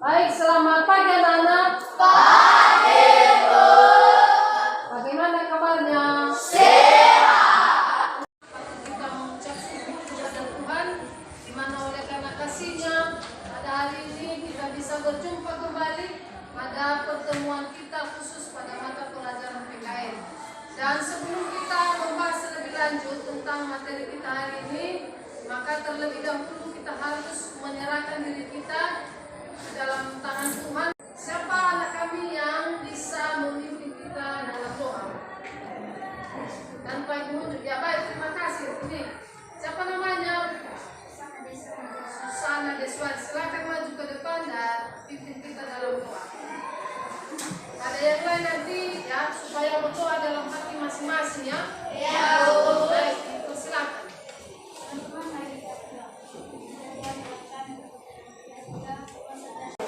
Baik, selamat pagi anak-anak. Pagi, Bu. Bagaimana kabarnya? Sehat. Kita mengucap syukur kepada Tuhan, di mana oleh karena kasih-Nya pada hari ini kita bisa berjumpa kembali pada pertemuan kita khusus pada mata pelajaran PKN. Dan sebelum kita membahas lebih lanjut tentang materi kita hari ini, maka terlebih dahulu kita harus menyerahkan diri kita di dalam tangan Tuhan. Siapa anak kami yang bisa memimpin kita dalam doa? Tanpa menunjuk, ya baik, terima kasih. Ini siapa namanya? Susana Deswar. Silakan maju ke depan dan pimpin kita dalam doa. Ada yang lain nanti ya, supaya berdoa dalam hati masing-masing ya. Ya, Bu. Baik, silakan.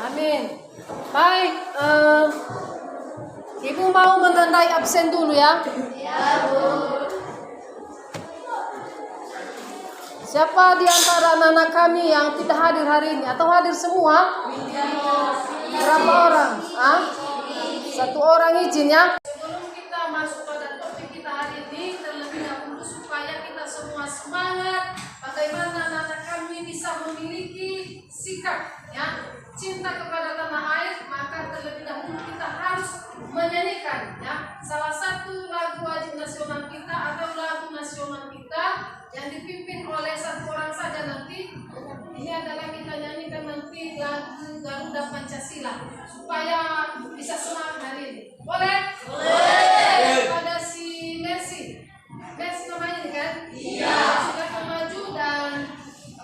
Amin. Baik, Ibu mau menandai absen dulu ya. Ya, Bu. Siapa di antara anak-anak kami yang tidak hadir hari ini atau hadir semua? Berapa orang? Ah? Satu orang izin ya. Sebelum kita masuk pada topik kita hari ini, terlebih dahulu supaya kita semua semangat bagaimana anak-anak kami bisa memiliki sikap ya, cinta kepada tanah air, maka terlebih dahulu kita harus menyanyikan ya salah satu lagu wajib nasional kita atau lagu nasional kita yang dipimpin oleh satu orang saja nanti. Ini adalah kita nyanyikan nanti lagu Garuda Pancasila supaya bisa semangat hari ini. Boleh? Boleh. Pada si Mercy. Mercy namanya ini kan? Iya. Silakan maju dan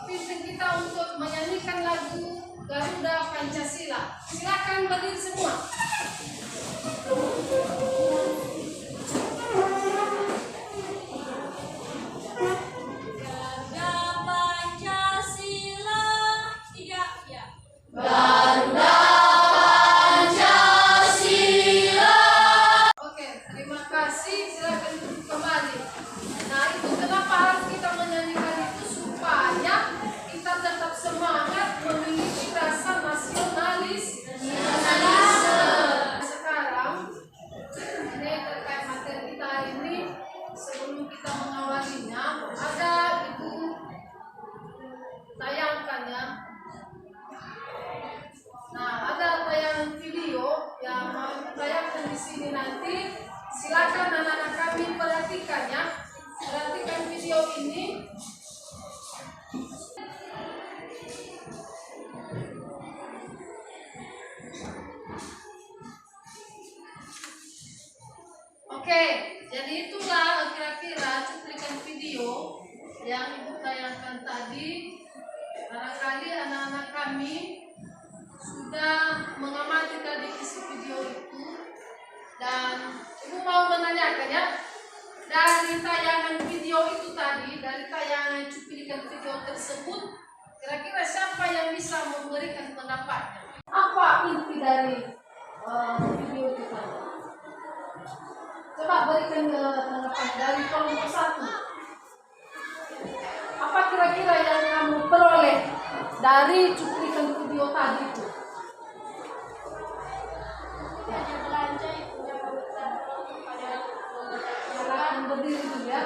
pimpin kita untuk menyanyikan lagu Garuda Pancasila. Silakan berdiri semua. Garuda Pancasila. Oke, terima kasih. Silakan duduk kembali. Nah, itu kenapa harus kita menyanyikan itu supaya kita tetap semangat memiliki rasa nasionalis. Sekarang ini terkait materi kita hari ini. Sebelum kita mengawalinya, ada Ibu tayangkan ya. Nah, ada tayangan video yang mau ditayangkan di sini nanti. Silakan anak-anak kami perhatikan ya. Perhatikan video ini. Oke, jadi itulah kira-kira cuplikan video yang Ibu tayangkan tadi. Barangkali anak-anak kami sudah mengamati tadi isi video itu, dan Ibu mau menanyakan ya, dari tayangan video itu tadi, dari tayangan cuplikan video tersebut, kira-kira siapa yang bisa memberikan pendapatnya? Apa inti dari video itu tadi? Coba berikan tanggapan dari kelompok satu. Apa kira-kira yang kamu peroleh dari cuplikan video tadi itu? Silakan berdiri dulu ya.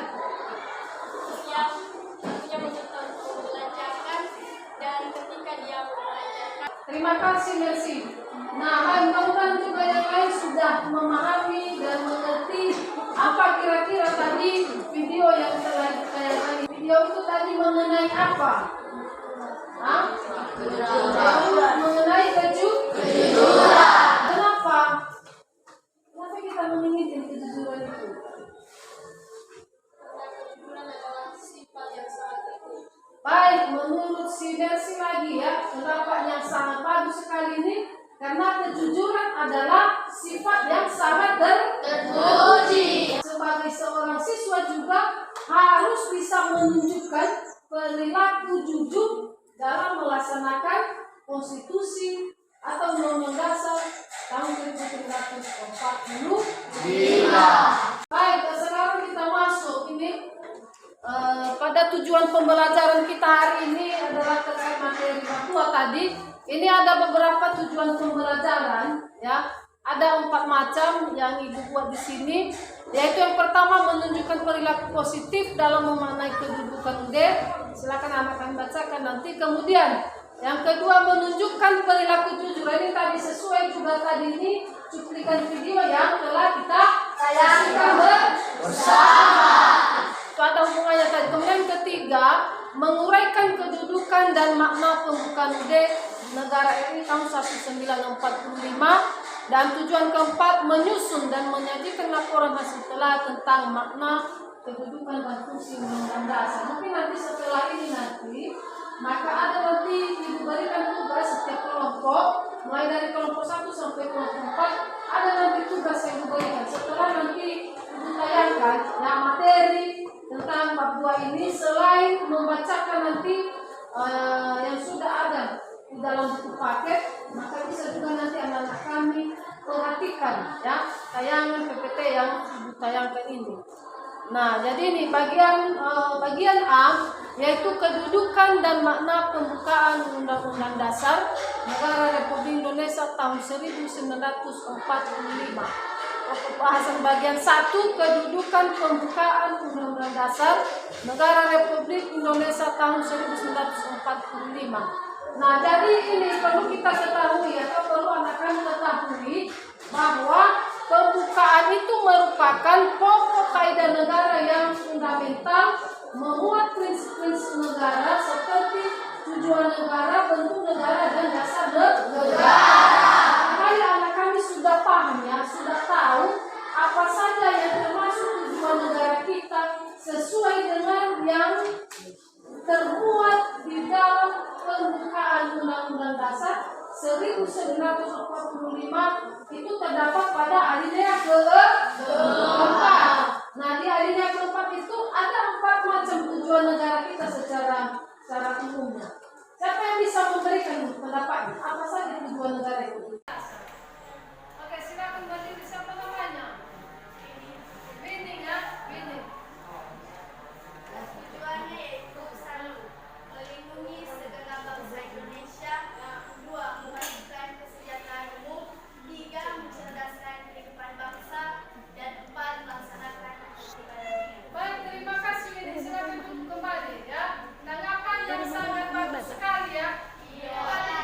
Terima kasih Mercy. Nah, mudah-mudahan juga yang lain sudah memahami dan mengerti apa kira-kira tadi video yang telah ditayangkan. Video itu tadi mengenai apa? Hah? Mengenai kejujuran. Kenapa? Kenapa kita menginginkan kejujuran itu? Baik, menurut si Mercy lagi ya, pendapat yang sangat bagus sekali ini, karena kejujuran adalah sifat yang sangat terpuji. Sebagai seorang siswa juga harus bisa menunjukkan perilaku jujur dalam melaksanakan konstitusi atau undang-undang dasar tahun 1945. Baik, sekarang kita masuk ini. Pada tujuan pembelajaran kita hari ini adalah terkait materi Papua tadi. Ini ada beberapa tujuan pembelajaran, ya. Ada 4 macam yang Ibu buat di sini, yaitu yang pertama menunjukkan perilaku positif dalam memaknai kedudukan UD. Silakan anak kami bacakan nanti. Kemudian yang kedua menunjukkan perilaku jujur. Ini tadi sesuai juga tadi ini cuplikan video yang telah kita tayangkan bersama. Itu ada hubungannya tadi. Kemudian ketiga menguraikan kedudukan dan makna pembukaan UD negara RI tahun 1945. Dan tujuan keempat menyusun dan menyajikan laporan hasil telah tentang makna, kedudukan dan fungsi undang-undang dasar. Mungkin nanti setelah ini maka ada nanti diberikan tugas setiap kelompok, mulai dari kelompok 1 sampai kelompok 4, ada nanti tugas yang diberikan. Setelah nanti ditayangkan materi tentang bab 2 ini, selain membacakan nanti yang sudah ada di dalam buku paket, maka bisa juga nanti anak-anak kami perhatikan ya tayangan PPT yang ditayangkan ini. Nah, jadi ini bagian A yaitu kedudukan dan makna pembukaan Undang-Undang Dasar Negara Republik Indonesia tahun 1945. Pembahasan bagian 1 kedudukan pembukaan Undang-Undang Dasar Negara Republik Indonesia tahun 1945. Nah, jadi ini perlu kita ketahui atau perlu anak-anak ketahui bahwa pembukaan itu merupakan pokok kaidah negara yang fundamental, memuat prinsip-prinsip negara seperti tujuan negara, bentuk negara, dan dasar negara. Makanya anak kami sudah paham ya, sudah tahu apa saja yang termasuk tujuan negara kita sesuai dengan yang termuat di dalam pembukaan Undang-Undang Dasar 1945 itu terdapat pada alinea keempat. Nah, di alinea keempat itu ada 4 macam tujuan negara kita secara umumnya. Siapa yang bisa memberikan pendapatnya? Apa saja tujuan negara itu? Oke, silakan berdiri. Siapa namanya? Bini ya, Bini. Tujuannya yaitu 1. Melindungi segenap bangsa Indonesia. 2. Memajukan kesejahteraan umum. 3. Mencerdaskan kehidupan bangsa. Dan 4. Melaksanakan ketertiban negara. Baik, terima kasih. Ini silakan duduk kembali ya. Tanggapan yang sangat bagus sekali ya. Iya.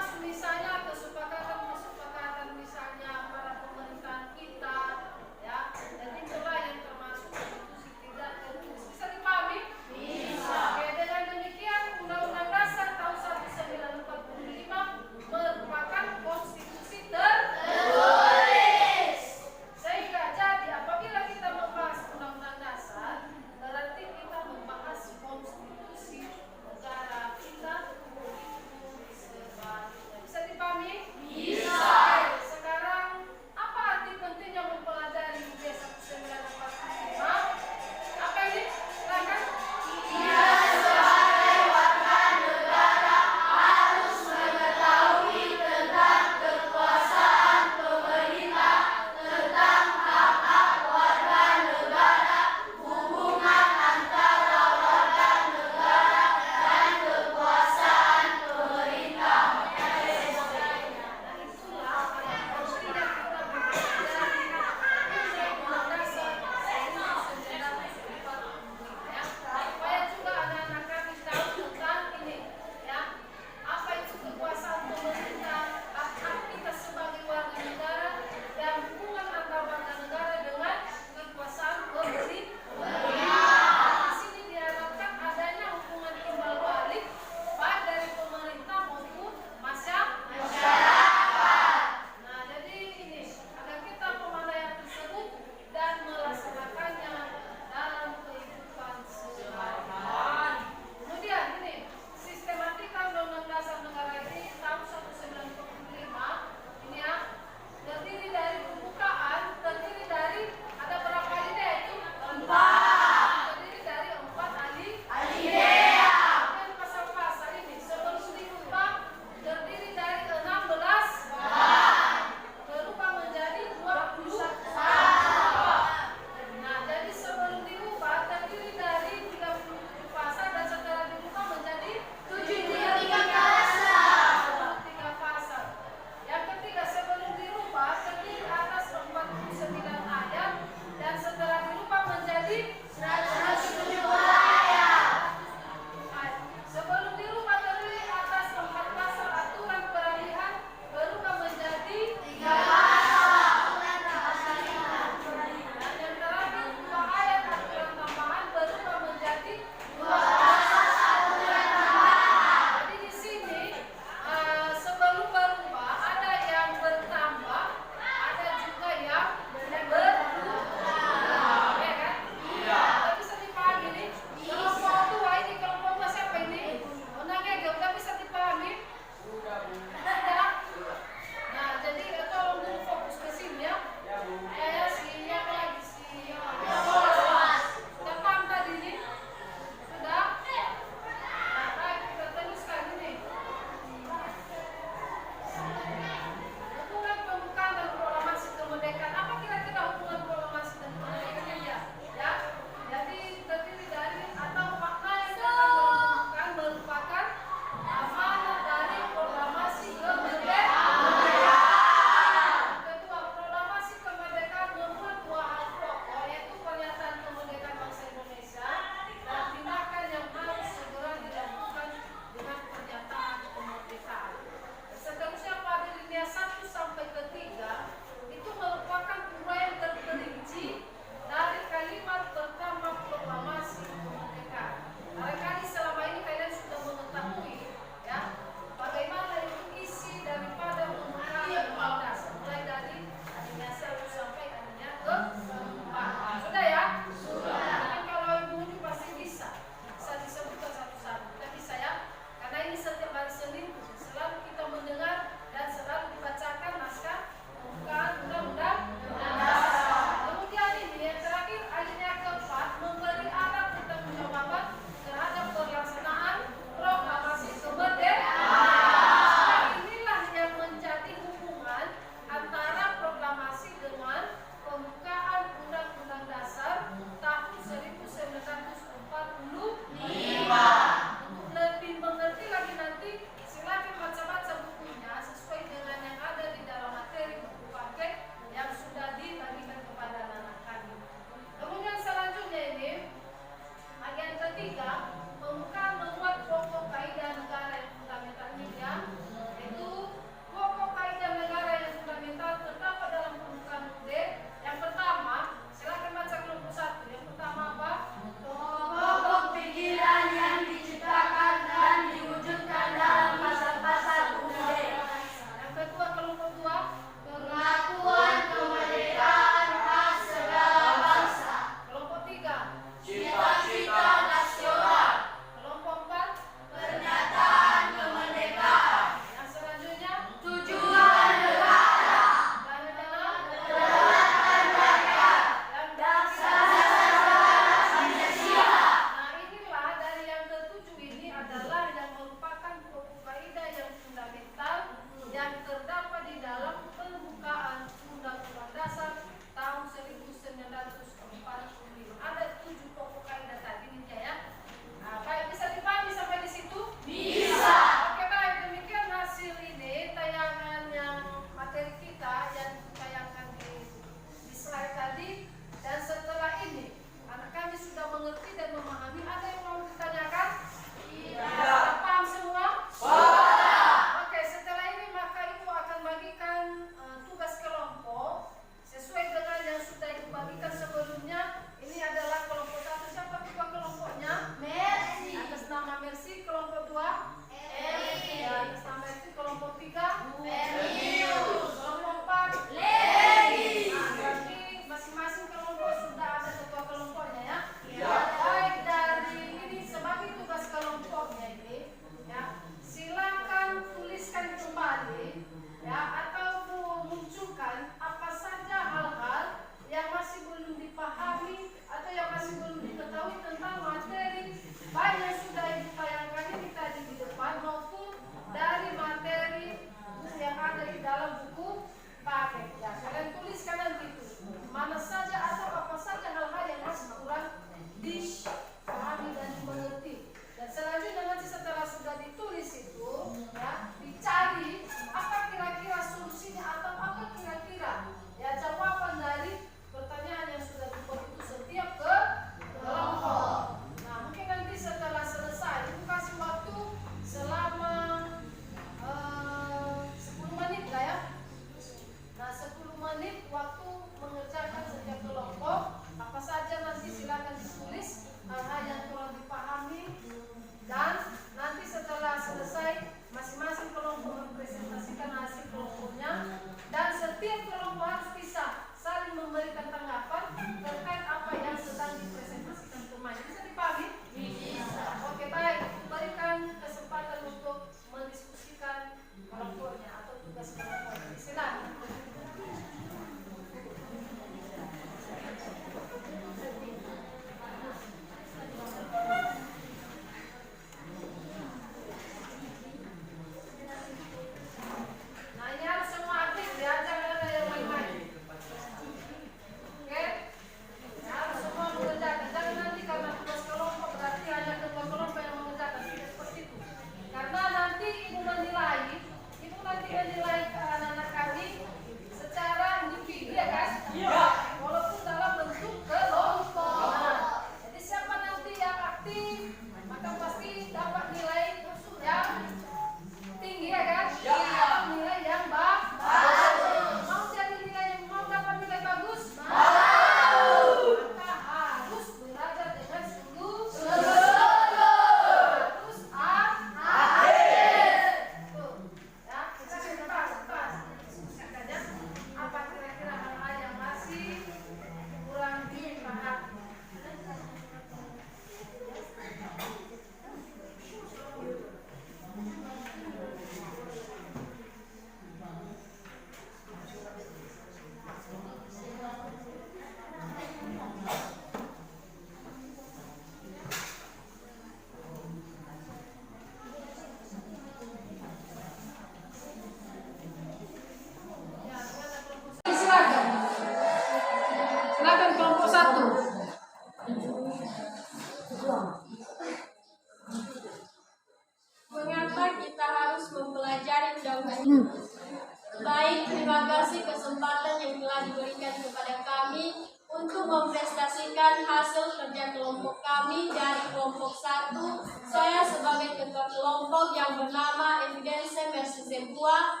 hasil kerja kelompok kami dari kelompok 1. Saya sebagai ketua kelompok yang bernama Evidence Mersizentua.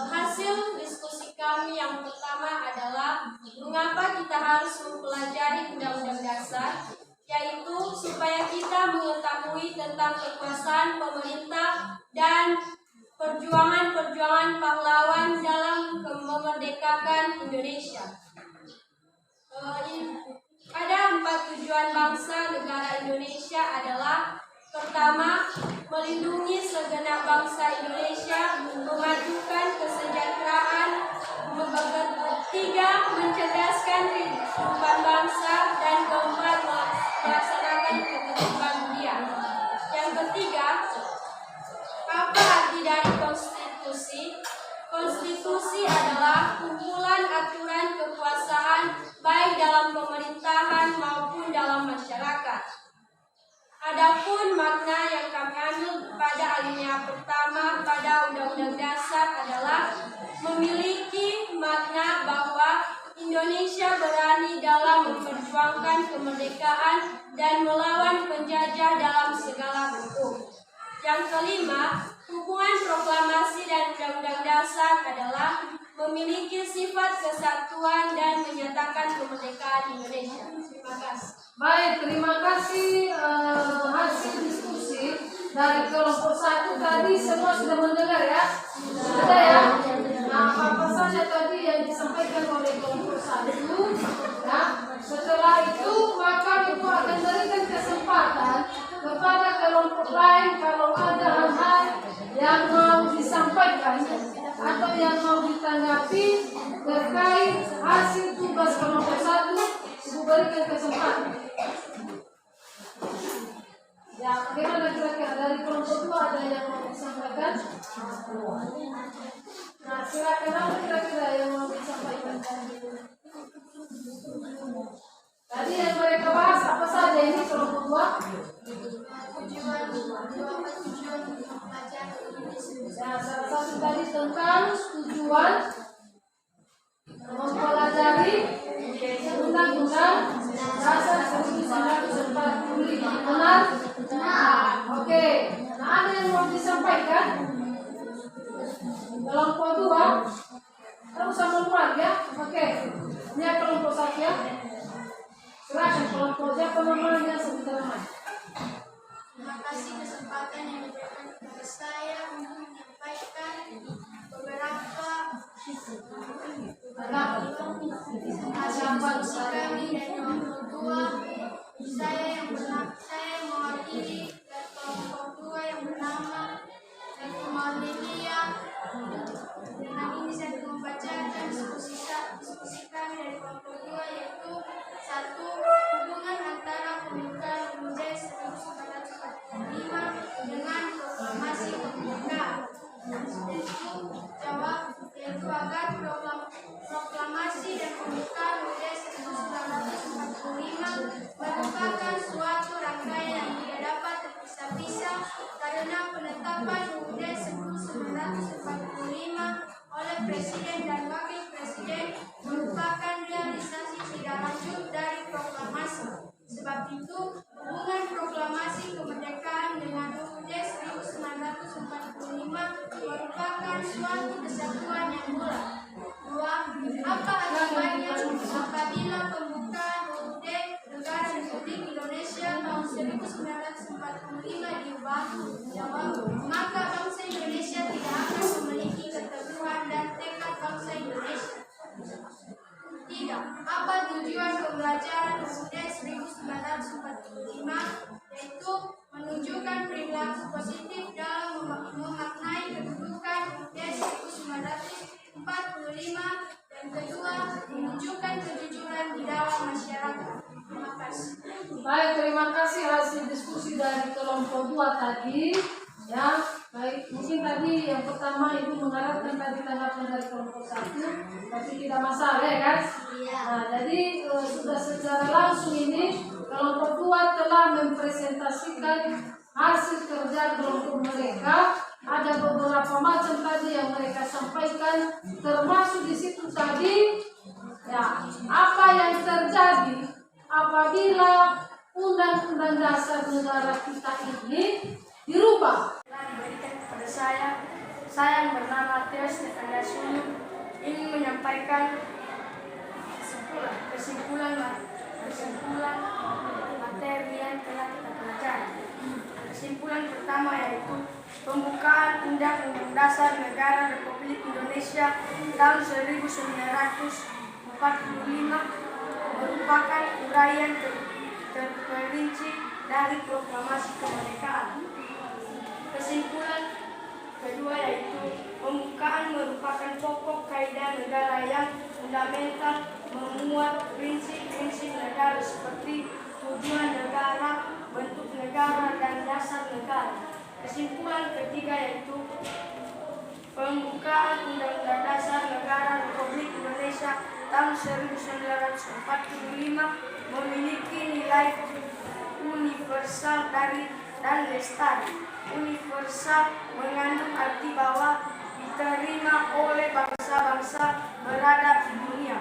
Hasil diskusi kami yang pertama adalah mengapa kita harus mempelajari Undang-Undang Dasar, yaitu supaya kita mengetahui tentang kekuasaan pemerintah dan perjuangan-perjuangan pahlawan dalam memerdekakan Indonesia. Ada 4 tujuan bangsa negara Indonesia adalah: pertama, melindungi segenap bangsa Indonesia, memajukan kesejahteraan; ketiga, mencerdaskan kehidupan bangsa; dan keempat, melaksanakan ketertiban dunia. Yang ketiga, apa arti dari konstitusi? Konstitusi adalah kumpulan aturan kekuasaan baik dalam pemerintahan maupun dalam masyarakat. Adapun makna yang kami ambil pada alinea pertama pada Undang-Undang Dasar adalah memiliki makna bahwa Indonesia berani dalam memperjuangkan kemerdekaan dan melawan penjajah dalam segala bentuk. Yang kelima, hubungan proklamasi dan Undang-Undang Dasar adalah memiliki sifat kesatuan dan menyatakan kemerdekaan Indonesia. Terima kasih. Baik, terima kasih. Hasil diskusi dari kelompok 1 tadi semua sudah mendengar ya? Sudah ya? Nah, apa saja tadi yang disampaikan oleh kelompok 1 ya? Setelah itu maka Ibu akan berikan kesempatan kepada kelompok lain kalau ada hal-hal yang mau disampaikan atau yang mau ditanggapi terkait hasil tugas kelompok 1. Ibu berikan kesempatan. Ya, bagaimana kira-kira dari kelompok 2 ada yang mau disampaikan? Nah, silakan apa kira-kira yang mau disampaikan tadi yang mereka bahas apa saja ini kelompok 2? Tujuan pelajar Ya, salah satu tadi tentang tujuan mempelajari Undang-Undang Dasar 1945. Benar? Oke. Nah, ada yang mau disampaikan? Kelompok 2 terus sama lagi ya. Oke. Ini kelompok 1 ya. Silakan kelompok siapa namanya sebentar mas. Terima kasih kesempatan yang diberikan kepada saya untuk menyampaikan beberapa diskusi kami dari kelompok 2. Saya mewakili dari kelompok 2 yang bernama Marlilia. Dengan ini saya akan membacakan diskusi kami dari kelompok 2, yaitu 1. Hubungan antara pembukaan UUD 1945 dengan proklamasi kemerdekaan. Yaitu agar proklamasi dan pembukaan UUD 1945 merupakan suatu rangkaian yang tidak dapat terpisah-pisah, karena penetapan UUD 1945 oleh Presiden dan Wakil Presiden merupakan realisasi tidak lanjut dari proklamasi. Sebab itu, hubungan proklamasi kemerdekaan dengan UUD 1945 merupakan suatu kesatuan yang bulat. 2. Apa akibatnya apabila pembukaan UUD Negara Republik Indonesia tahun 1945 diubah? Jawab, maka bangsa Indonesia tidak akan memiliki keteguhan dan tekad bangsa Indonesia. 3. Apa tujuan pembelajaran UUD 1945? Yaitu menunjukkan perilaku positif dalam memaknai kedudukan UUD 1945, dan kedua, menunjukkan kejujuran di dalam masyarakat. Terima kasih. Baik, terima kasih hasil diskusi dari kelompok 2 tadi. Ya, baik. Mungkin tadi yang pertama Ibu mengharapkan tadi tanggapan dari kelompok 1, tapi tidak masalah ya kan? Nah, jadi sudah secara langsung ini kelompok 2 telah mempresentasikan hasil kerja kelompok mereka. Ada beberapa macam tadi yang mereka sampaikan, termasuk di situ tadi ya apa yang terjadi apabila Undang-Undang Dasar negara kita ini dirubah. Berikan kepada saya yang bernama Theos Stefaniasulu ingin menyampaikan kesimpulan materi yang telah kita pelajari. Kesimpulan pertama yaitu pembukaan Undang-Undang Dasar Negara Republik Indonesia tahun 1945 merupakan uraian terperinci dari proklamasi kemerdekaan. Kesimpulan kedua yaitu pembukaan merupakan pokok kaidah negara yang fundamental, memuat prinsip-prinsip negara seperti tujuan negara, bentuk negara, dan dasar negara. Kesimpulan ketiga yaitu pembukaan Undang-Undang Dasar Negara Republik Indonesia tahun 1945 memiliki nilai universal dan lestari. Universal mengandung arti bahwa diterima oleh bangsa-bangsa beradab di dunia.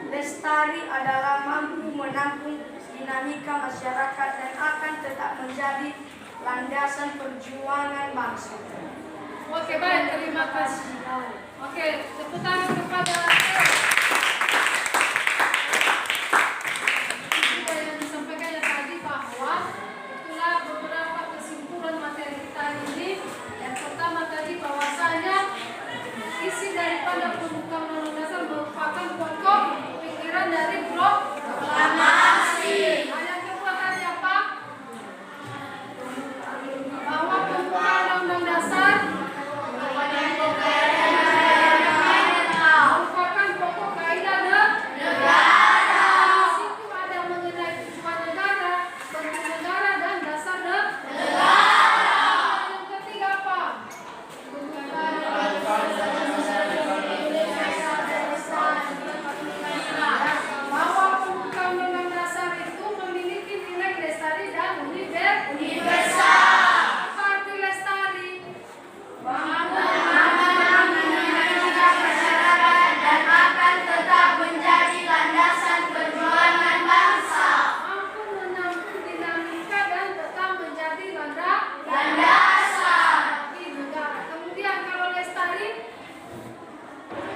Lestari adalah mampu menampung dinamika masyarakat dan akan tetap menjadi landasan perjuangan bangsa. Oke, baik, terima kasih. Oke, tepuk tangan kepada yang disampaikannya tadi bahwa itulah beberapa kesimpulan materi kita ini. Yang pertama tadi bahwasanya isi daripada pembukaan Undang-Undang Dasar merupakan pokok pikiran dari proklamasi. Yang kedua tadi apa? Bahwa pembukaan Undang-Undang Dasar merupakan pokok kaidah negara. Di situ ada mengenai tujuan negara, bentuk negara, dan dasar negara. Yang ketiga apa? Bahwa pembukaan Undang-Undang Dasar itu memiliki nilai lestari dan universal. Apa arti lestari? Mampu menampung dinamika dan tetap menjadi landasan di negara. Kemudian kalau lestari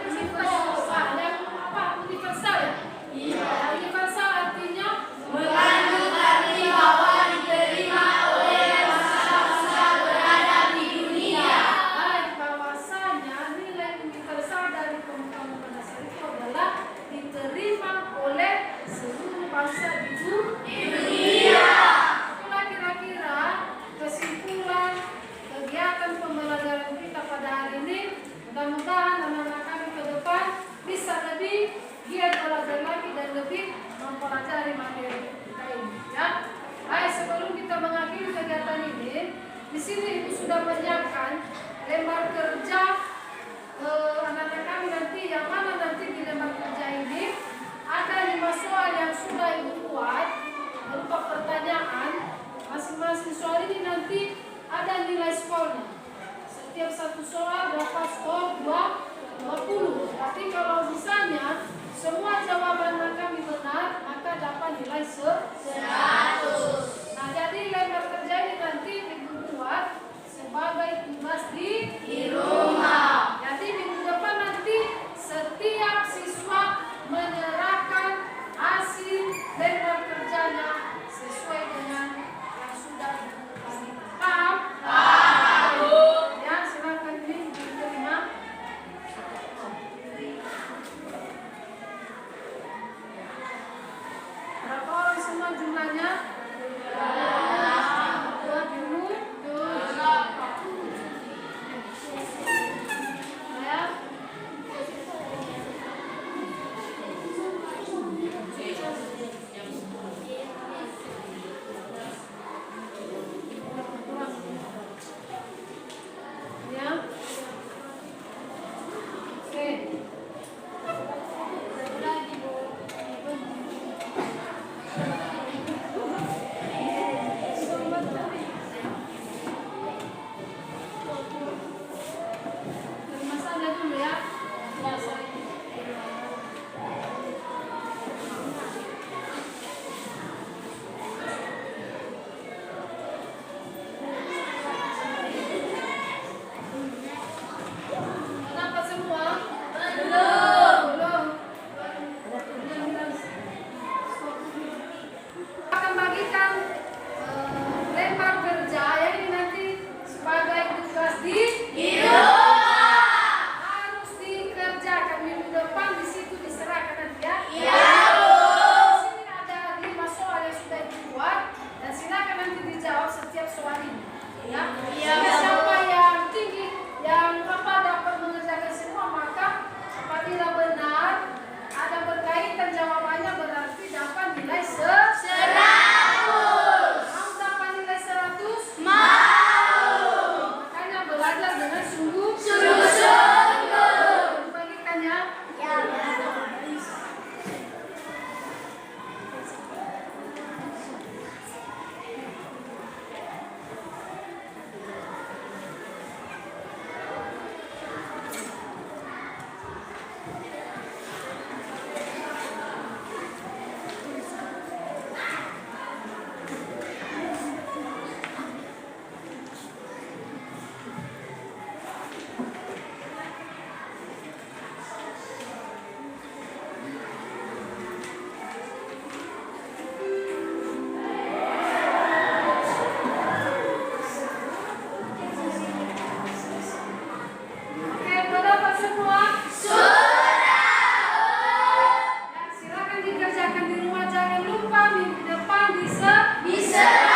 universal. Dan apa? Universal ya? Iya. Universal artinya Mengandung arti bahwa diterima oleh bangsa-bangsa beradab di dunia. baik, bahwasanya nilai universal dari pembukaan Undang-Undang Dasar itu adalah diterima oleh seluruh bangsa di dunia. Itulah kira-kira kesimpulan kegiatan pembelajaran kita pada hari ini. Mudah-mudahan anak-anak kami ke depan bisa lebih giat belajar lagi dan lebih mempelajari materi kita ini. Ya, baik, sebelum kita mengakhiri kegiatan ini, di sini Ibu sudah menyiapkan lembar kerja anak-anak kami nanti, yang mana nanti di lembar kerja ini ada 5 soal yang sudah Ibu buat berupa pertanyaan. Masing-masing soal ini nanti ada nilai skornya. Setiap satu soal dapat skor 20. Tapi kalau misalnya semua jawaban kami benar, maka dapat nilai 100. Nah, jadi lembar kerja ini nanti dibuat sebagai tugas di rumah. Jadi minggu depan nanti setiap siswa menyerahkan hasil lembar kerjanya sesuai dengan yang sudah dibuat. Paham? Ya, silakan ini diterima. Berapa orang semua jumlahnya? 20. Ya. Ya. Oke. sudah dibuat dan silakan nanti dijawab setiap soal ini. Ya. Siapa yang tinggi, yang dapat mengerjakan semua, maka apabila benar ada berkaitan jawabannya berarti dapat nilai 100. Mau dapat nilai 100? Mau. Makanya belajar dengan sungguh-sungguh. Bagikan ya. Ya. Oke, berapa semua? Ya, silakan dikerjakan di rumah. Jangan lupa minggu depan bisa.